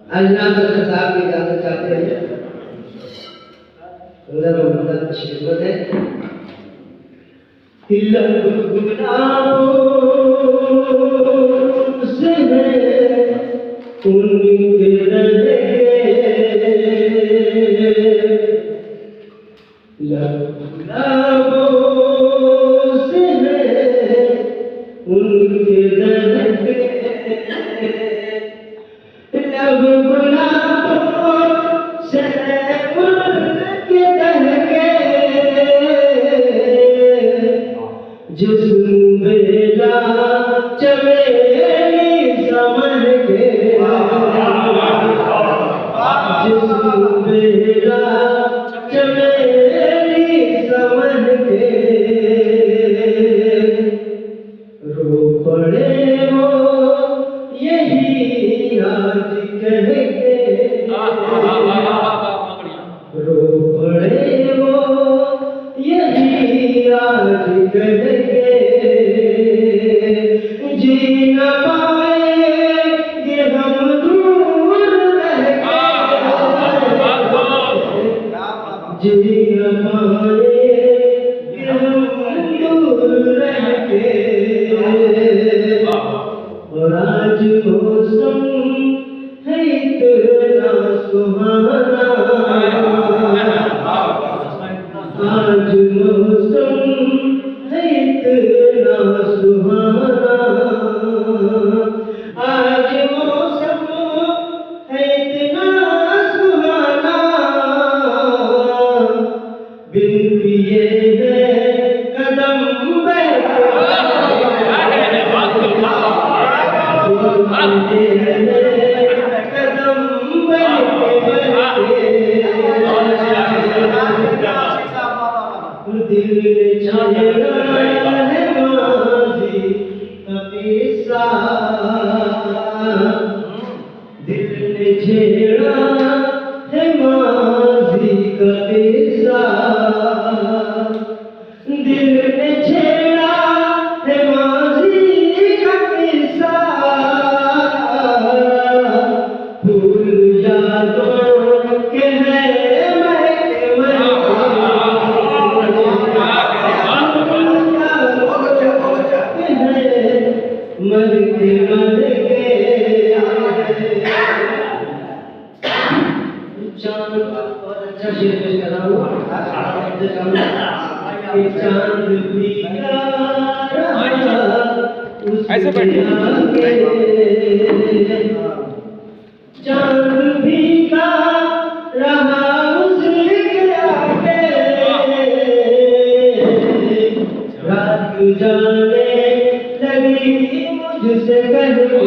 अल्लाह साहब की इजाजत चाहते हैं उधर शिरकत है से उनके रहे से उनके रहे लब गुलाबों से उनके दहके जिस्म बेला चमेली समझ के जिस्म बेला चमेली समझ के रो पड़े वो यही आज कह के रो पड़े वो यही आज कह के जी न पाएंगे हम दूर रह के जी न पाएंगे हम दूर रह के और आज मौसम है इतना सुहाना आज मौसम है इतना सुहाना आज मौसम है इतना सुहाना बिन पिए है कदम दिल छेड़ा है माज़ी का किस्सा दिल ने छेड़ा है माज़ी का किस्सा दिल ने छेड़ा है माज़ी का किस्सा भूल यादों के है मर के चांद और अच्छा शेर पेश कर रहा हूँ चांद भी ऐसे बैठे चांद भी का रहा उसके आगे रात जाने लगी मुझसे कहीं